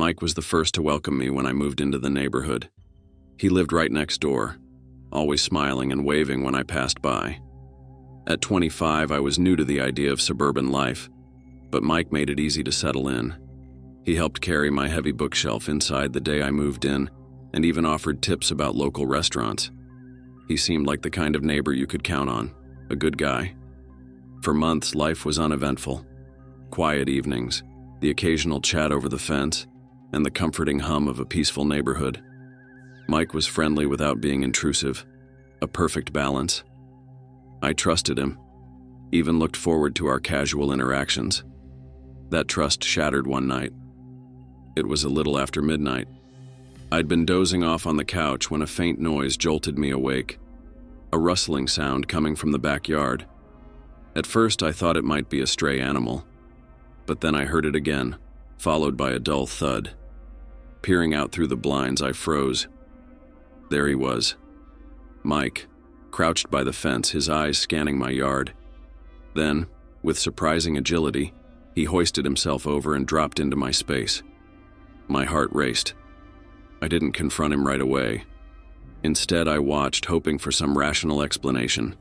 Mike was the first to welcome me when I moved into the neighborhood. He lived right next door, always smiling and waving when I passed by. At 25, I was new to the idea of suburban life, but Mike made it easy to settle in. He helped carry my heavy bookshelf inside the day I moved in, and even offered tips about local restaurants. He seemed like the kind of neighbor you could count on, a good guy. For months, life was uneventful. Quiet evenings, the occasional chat over the fence, and the comforting hum of a peaceful neighborhood. Mike was friendly without being intrusive, a perfect balance. I trusted him, even looked forward to our casual interactions. That trust shattered one night. It was a little after midnight. I'd been dozing off on the couch when a faint noise jolted me awake, a rustling sound coming from the backyard. At first, I thought it might be a stray animal, but then I heard it again, followed by a dull thud. Peering out through the blinds, I froze. There he was, Mike, crouched by the fence, his eyes scanning my yard. Then, with surprising agility, he hoisted himself over and dropped into my space. My heart raced. I didn't confront him right away. Instead, I watched, hoping for some rational explanation.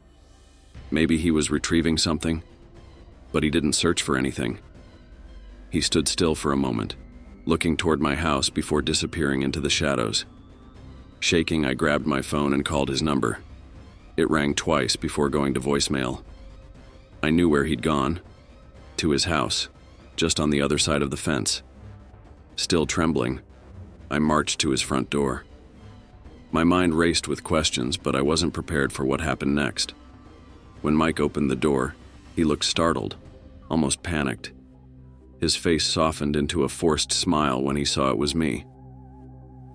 Maybe he was retrieving something, but he didn't search for anything. He stood still for a moment, looking toward my house before disappearing into the shadows. Shaking, I grabbed my phone and called his number. It rang twice before going to voicemail. I knew where he'd gone. To his house, just on the other side of the fence. Still trembling, I marched to his front door. My mind raced with questions, but I wasn't prepared for what happened next. When Mike opened the door, he looked startled, almost panicked. His face softened into a forced smile when he saw it was me.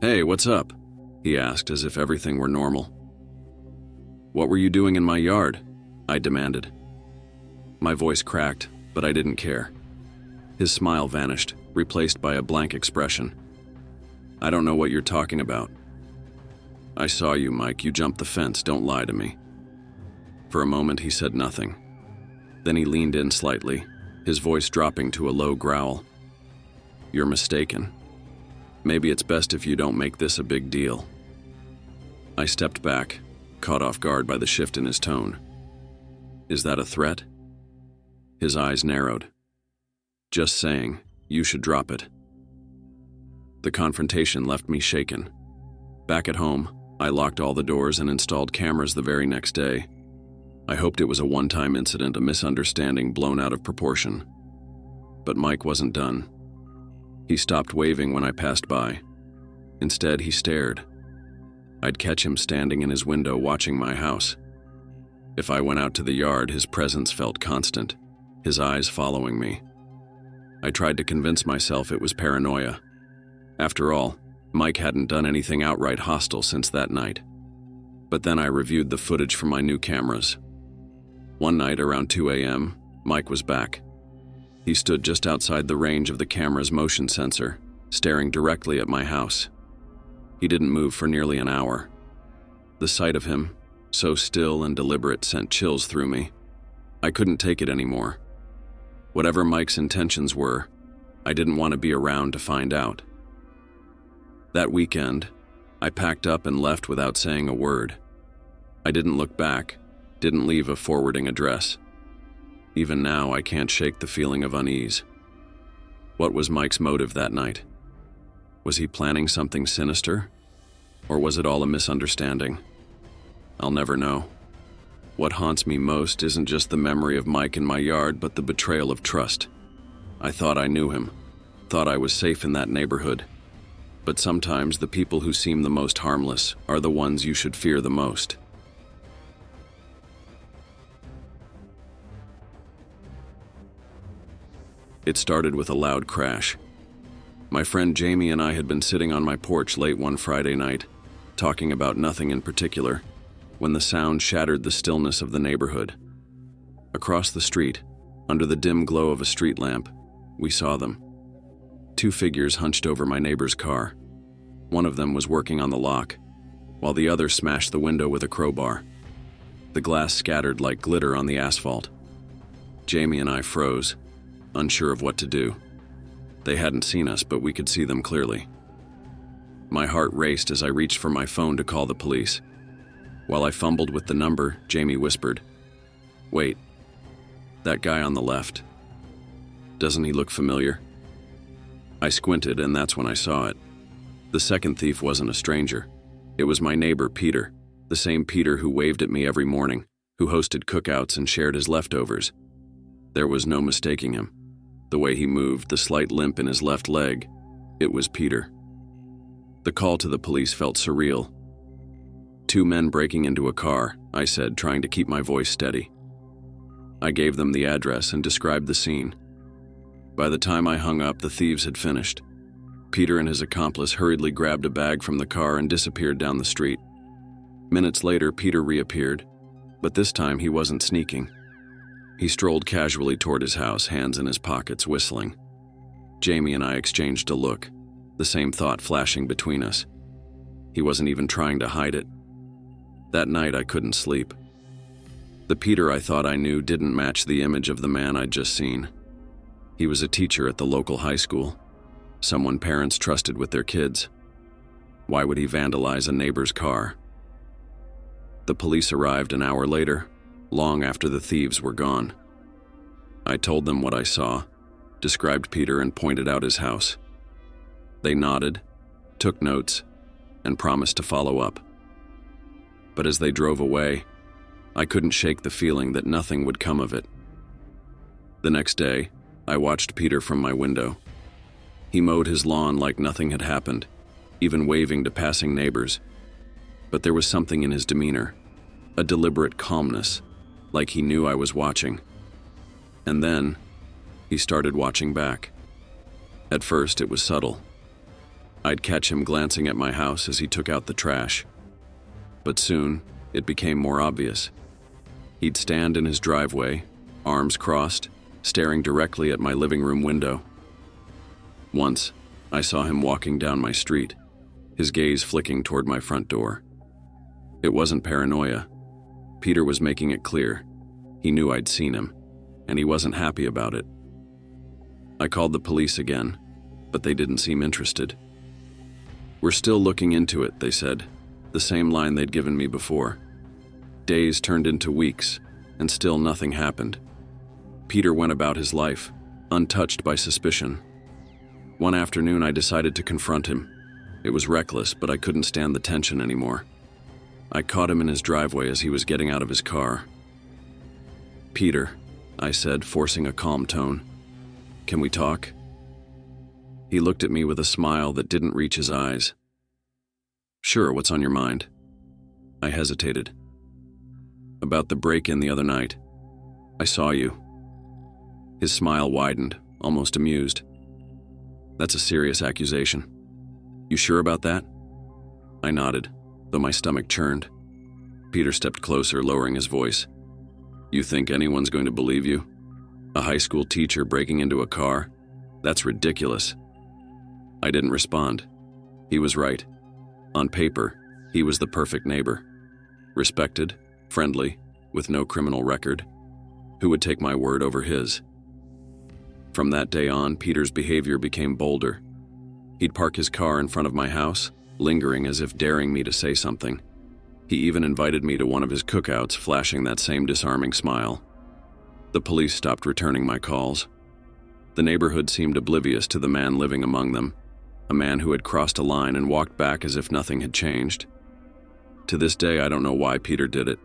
"Hey, what's up?" he asked, as if everything were normal. "What were you doing in my yard?" I demanded. My voice cracked, but I didn't care. His smile vanished, replaced by a blank expression. "I don't know what you're talking about." "I saw you, Mike. You jumped the fence. Don't lie to me." For a moment, he said nothing. Then he leaned in slightly, his voice dropping to a low growl. "You're mistaken. Maybe it's best if you don't make this a big deal." I stepped back, caught off guard by the shift in his tone. "Is that a threat?" His eyes narrowed. "Just saying, you should drop it." The confrontation left me shaken. Back at home, I locked all the doors and installed cameras the very next day. I hoped it was a one-time incident, a misunderstanding blown out of proportion. But Mike wasn't done. He stopped waving when I passed by. Instead, he stared. I'd catch him standing in his window watching my house. If I went out to the yard, his presence felt constant, his eyes following me. I tried to convince myself it was paranoia. After all, Mike hadn't done anything outright hostile since that night. But then I reviewed the footage from my new cameras. One night around 2 a.m., Mike was back. He stood just outside the range of the camera's motion sensor, staring directly at my house. He didn't move for nearly an hour. The sight of him, so still and deliberate, sent chills through me. I couldn't take it anymore. Whatever Mike's intentions were, I didn't want to be around to find out. That weekend, I packed up and left without saying a word. I didn't look back, didn't leave a forwarding address. Even now, I can't shake the feeling of unease. What was Mike's motive that night? Was he planning something sinister? Or was it all a misunderstanding? I'll never know. What haunts me most isn't just the memory of Mike in my yard, but the betrayal of trust. I thought I knew him, thought I was safe in that neighborhood. But sometimes the people who seem the most harmless are the ones you should fear the most. It started with a loud crash. My friend Jamie and I had been sitting on my porch late one Friday night, talking about nothing in particular, when the sound shattered the stillness of the neighborhood. Across the street, under the dim glow of a street lamp, we saw them. Two figures hunched over my neighbor's car. One of them was working on the lock, while the other smashed the window with a crowbar. The glass scattered like glitter on the asphalt. Jamie and I froze, unsure of what to do. They hadn't seen us, but we could see them clearly. My heart raced as I reached for my phone to call the police. While I fumbled with the number, Jamie whispered, "Wait, that guy on the left. Doesn't he look familiar?" I squinted, and that's when I saw it. The second thief wasn't a stranger. It was my neighbor, Peter, the same Peter who waved at me every morning, who hosted cookouts and shared his leftovers. There was no mistaking him. The way he moved, the slight limp in his left leg, it was Peter. The call to the police felt surreal. "Two men breaking into a car," I said, trying to keep my voice steady. I gave them the address and described the scene. By the time I hung up, the thieves had finished. Peter and his accomplice hurriedly grabbed a bag from the car and disappeared down the street. Minutes later, Peter reappeared, but this time he wasn't sneaking. He strolled casually toward his house, hands in his pockets, whistling. Jamie and I exchanged a look, the same thought flashing between us. He wasn't even trying to hide it. That night, I couldn't sleep. The Peter I thought I knew didn't match the image of the man I'd just seen. He was a teacher at the local high school, someone parents trusted with their kids. Why would he vandalize a neighbor's car? The police arrived an hour later, long after the thieves were gone. I told them what I saw, described Peter, and pointed out his house. They nodded, took notes, and promised to follow up. But as they drove away, I couldn't shake the feeling that nothing would come of it. The next day, I watched Peter from my window. He mowed his lawn like nothing had happened, even waving to passing neighbors. But there was something in his demeanor, a deliberate calmness, like he knew I was watching. And then, he started watching back. At first, it was subtle. I'd catch him glancing at my house as he took out the trash. But soon, it became more obvious. He'd stand in his driveway, arms crossed, staring directly at my living room window. Once, I saw him walking down my street, his gaze flicking toward my front door. It wasn't paranoia. Peter was making it clear. He knew I'd seen him, and he wasn't happy about it. I called the police again, but they didn't seem interested. "We're still looking into it," they said, the same line they'd given me before. Days turned into weeks, and still nothing happened. Peter went about his life, untouched by suspicion. One afternoon, I decided to confront him. It was reckless, but I couldn't stand the tension anymore. I caught him in his driveway as he was getting out of his car. "Peter," I said, forcing a calm tone, "can we talk?" He looked at me with a smile that didn't reach his eyes. "Sure, what's on your mind?" I hesitated. "About the break-in the other night. I saw you." His smile widened, almost amused. "That's a serious accusation. You sure about that?" I nodded, though my stomach churned. Peter stepped closer, lowering his voice. "You think anyone's going to believe you? A high school teacher breaking into a car? That's ridiculous." I didn't respond. He was right. On paper, he was the perfect neighbor. Respected, friendly, with no criminal record. Who would take my word over his? From that day on, Peter's behavior became bolder. He'd park his car in front of my house, lingering as if daring me to say something. He even invited me to one of his cookouts, flashing that same disarming smile. The police stopped returning my calls. The neighborhood seemed oblivious to the man living among them, a man who had crossed a line and walked back as if nothing had changed. To this day, I don't know why Peter did it.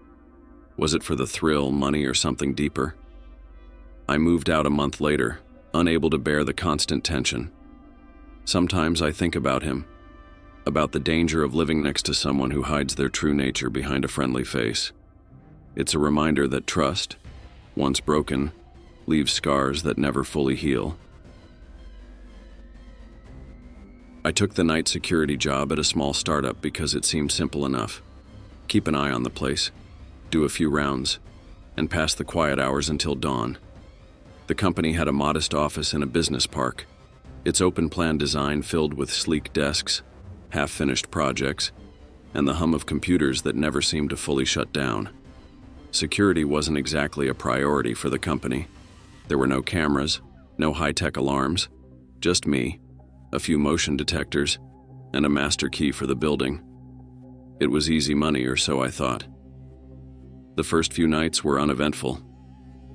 Was it for the thrill, money, or something deeper? I moved out a month later, unable to bear the constant tension. Sometimes I think about him, about the danger of living next to someone who hides their true nature behind a friendly face. It's a reminder that trust, once broken, leaves scars that never fully heal. I took the night security job at a small startup because it seemed simple enough. Keep an eye on the place, do a few rounds, and pass the quiet hours until dawn. The company had a modest office in a business park, its open-plan design filled with sleek desks, half-finished projects, and the hum of computers that never seemed to fully shut down. Security wasn't exactly a priority for the company. There were no cameras, no high-tech alarms, Just me, a few motion detectors, and a master key for the building. It was easy money, or so I thought. The first few nights were uneventful.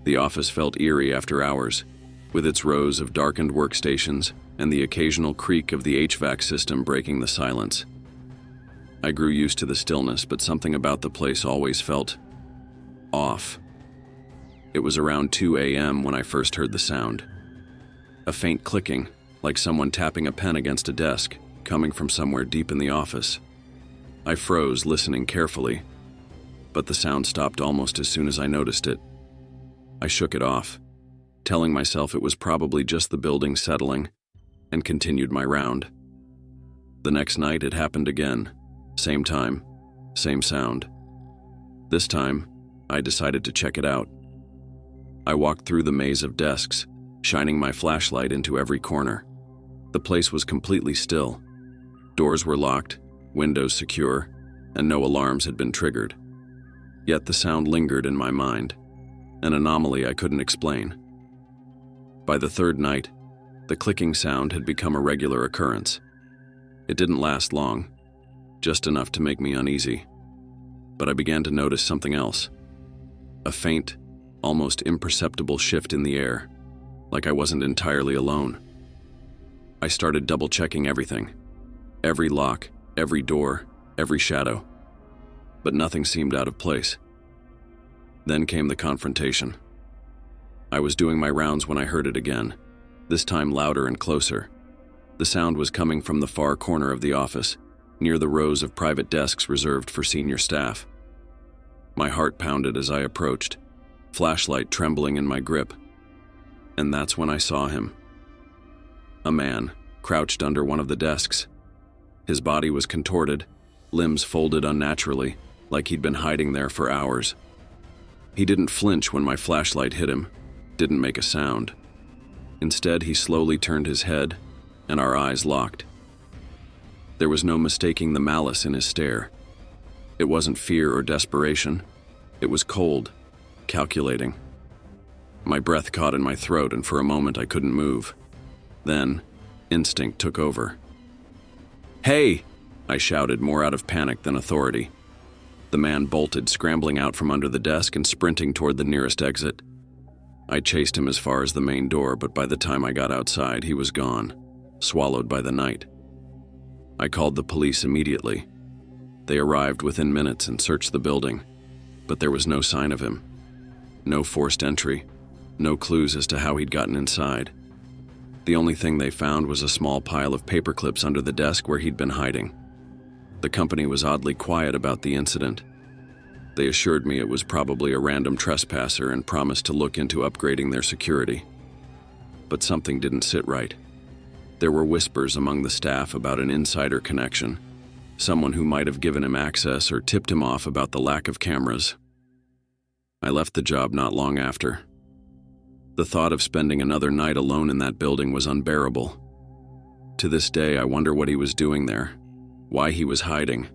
The office felt eerie after hours, with its rows of darkened workstations and the occasional creak of the HVAC system breaking the silence. I grew used to the stillness, but something about the place always felt off. It was around 2 a.m. when I first heard the sound. A faint clicking, like someone tapping a pen against a desk, coming from somewhere deep in the office. I froze, listening carefully, but the sound stopped almost as soon as I noticed it. I shook it off, telling myself it was probably just the building settling, and continued my round. The next night it happened again. Same time, same sound. This time, I decided to check it out. I walked through the maze of desks, shining my flashlight into every corner. The place was completely still. Doors were locked, windows secure, and no alarms had been triggered. Yet the sound lingered in my mind, an anomaly I couldn't explain. By the third night, the clicking sound had become a regular occurrence. It didn't last long, just enough to make me uneasy. But I began to notice something else. A faint, almost imperceptible shift in the air, like I wasn't entirely alone. I started double-checking everything. Every lock, every door, every shadow. But nothing seemed out of place. Then came the confrontation. I was doing my rounds when I heard it again, this time louder and closer. The sound was coming from the far corner of the office, near the rows of private desks reserved for senior staff. My heart pounded as I approached, flashlight trembling in my grip. And that's when I saw him. A man, crouched under one of the desks. His body was contorted, limbs folded unnaturally, like he'd been hiding there for hours. He didn't flinch when my flashlight hit him, didn't make a sound. Instead, he slowly turned his head, and our eyes locked. There was no mistaking the malice in his stare. It wasn't fear or desperation. It was cold, calculating. My breath caught in my throat, and for a moment I couldn't move. Then, instinct took over. "Hey!" I shouted, more out of panic than authority. The man bolted, scrambling out from under the desk and sprinting toward the nearest exit. I chased him as far as the main door, but by the time I got outside, he was gone, swallowed by the night. I called the police immediately. They arrived within minutes and searched the building, but there was no sign of him. No forced entry, no clues as to how he'd gotten inside. The only thing they found was a small pile of paperclips under the desk where he'd been hiding. The company was oddly quiet about the incident. They assured me it was probably a random trespasser and promised to look into upgrading their security. But something didn't sit right. There were whispers among the staff about an insider connection, someone who might have given him access or tipped him off about the lack of cameras. I left the job not long after. The thought of spending another night alone in that building was unbearable. To this day, I wonder what he was doing there, why he was hiding,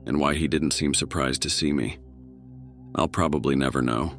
and why he didn't seem surprised to see me. I'll probably never know.